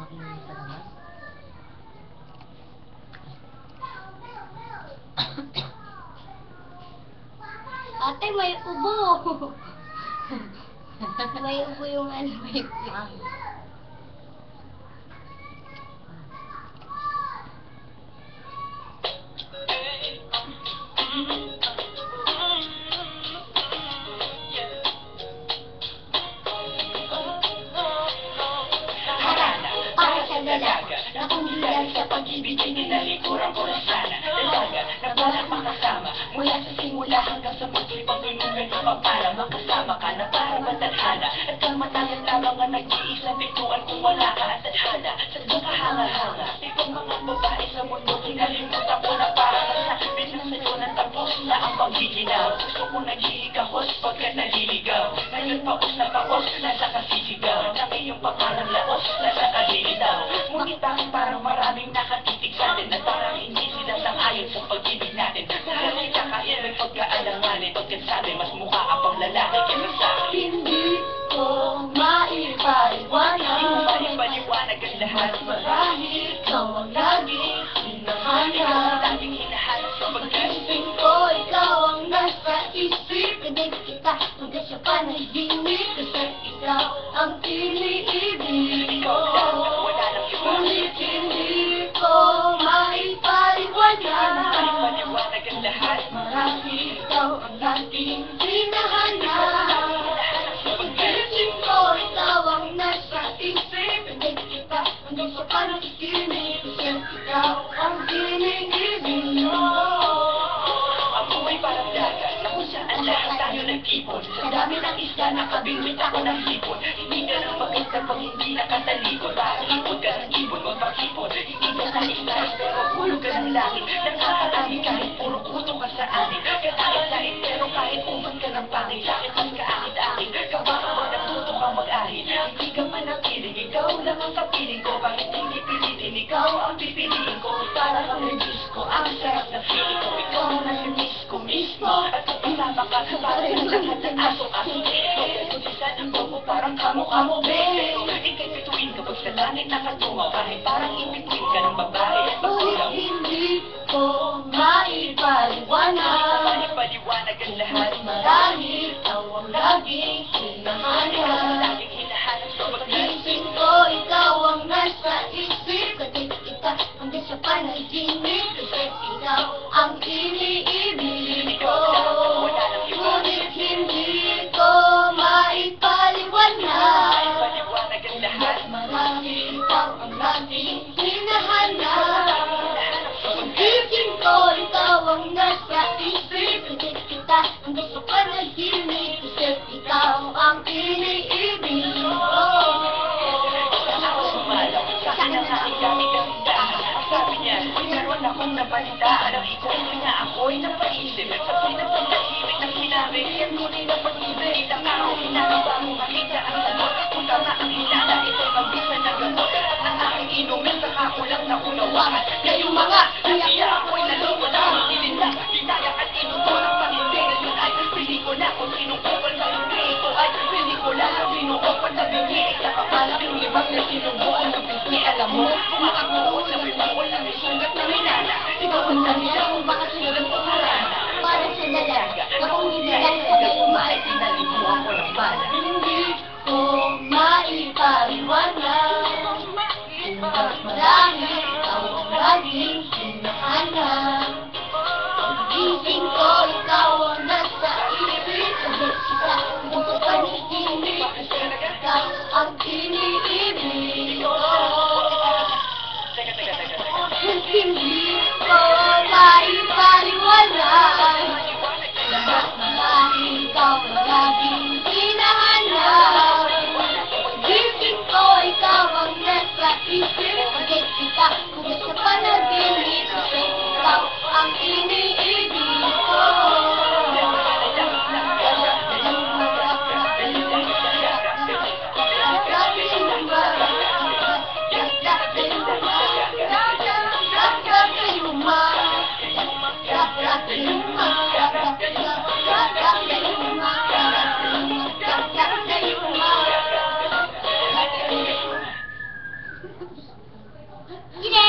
Isa naman. Ate, may ubo. May ubo yung ano, may ubo. Dalaga, na kung dahil sa pag-ibig ay ninalikuran ko na sana. Dalaga, na parang makasama mula sa simula hanggang sa magsipagtulungan ka pa para makasama ka na parang matadhana. At kamatayan lamang ang nag-iisang bituan kung wala ka at tadhana. Sa kahanga-hanga, ibang mga babae sa mundo kinalimutan ko na parang sa bilang sa'yo na tapos na ang paggiginaw. Gusto ko nag-iikahos pagkat naliligaw. Ngayon paos na paos, nasa kasisigaw. Nang iyong pangarang laos, nasa kalilitaw. Ngunit bakit parang maraming nakatitig sa atin at parang hindi sila sang-ayon sa pag-ibig natin. Dahil kita kahit may pagkaalanganin, pagkat sabi mas mukha ka pang lalaki kaysa sa akin. Hindi ko maipaliwanag. Hindi mo maipaliwanag ang lahat. Marahil ikaw ang laging hinahanap. Ikaw ang laging hinahanap sa Pag-isip ko, ikaw ang nasa isip. Kadig kita hanggang sa panaginip. Kasi ikaw ang iniibig ko. Ikaw lang na wala nang iba. Ngunit hindi ko maipaliwanag. Maipaliwanag ang lahat. Marahil ikaw ang laging hinahanap. Pag-isip ko, ikaw ang nasa isip. Kadig kita hanggang sa panaginip. Kasi ikaw ang iniibig ko. Ang buhay parang dagat na kung saan lahat tayo nagtipon. Sa dami ng isla nakabingwit ako ng hipon. Hindi ka nang maganda pag hindi nakatalikod. Parang hipon ka ng ibon, magpakipon. Hindi ka sa isla, pero hulog ka ng langit. Nakakatabi kahit puro kuto ka sa akin. Kahit pero kahit uman ka ng pangit. Bakit mas kaakit-akit? Kabaka pag natuto ka mag-ahit. Hindi ka manakilig, ikaw lang ang kapiling ko. Bakit hindi pilitin, ikaw ang pipiliin ko. Para kang nag-disco, ang sarap na feeling ko. Ikaw ang nasa-miss ko mismo. At kung kasama ka, parang ang lahat ng aso-aso. Kutisan ang bobo, parang kamo-kamo, pero ikay bituin kapag sa langit nakatungaw. Kahit parang in-between ka ng babae at magulang. Hindi ko maipaliwanag. Maipaliwanag ang lahat. Marahil ikaw ang laging Ikaw ang hinahanap. laging hinahanap sa Pag-isip ko, ikaw ang nasa isip. Kadig kita hanggang sa panaginip. Kasi ikaw ang iniibig ko. Ngunit hindi ko maipaliwanag. Maipaliwanag ang lahat. Marahil ikaw ang laging hinahanap. Pag-isip ko, ikaw ang nasa isip. Kadig kita hanggang sa panaginip. Kasi ikaw ang iniibig ko. Ako sumalaw, sa akin ang aking gamit ang hindahan. Ang sabi niya, meron akong napalitaan. Ang ikwento niya ako'y napaisip. Sa pinagpagkahimik na sinabi, yan tunay na pag-ibig. Ilang araw, hinahaba mo makita ang sagot. Kung tama ang hinala, ito'y mabisa na gamot. Ang aking inumin, saka ko lang naunawaan. Ngayong mga, nasiya ako'y naloko na. Hindi lang, dinaya at inuto ng pag-ibig. Ngayon ay, pili ko na kung sinong kupal sa hindi. Ito ay, pili ko lang ang sinukupal sa bingi. Sa kapalaking libag na sinubuan ng bingi. Alam mo, kung ako sa may bawal na may sugat na minana. Ikaw ang kanila kung baka sinulat ko harana. Para sa dalaga, na kung hindi lang sabay Ay, tinalimuhan ko ng bala. hindi ko maipaliwanag. Marahil ikaw ang laging hinahanap. Pag-isip ko, ikaw ang nasa isip. Sabit kita, kung sa paniginip. Ikaw ang iniibig ko. Teka. Hindi ko maipaliwanag. Marahil ikaw ang laging hinahanap. Pag-isip ko, ikaw ang nasa isip. Pagit kita, kung sa panaginip. Kasi ikaw ang iniibig ko. Gine!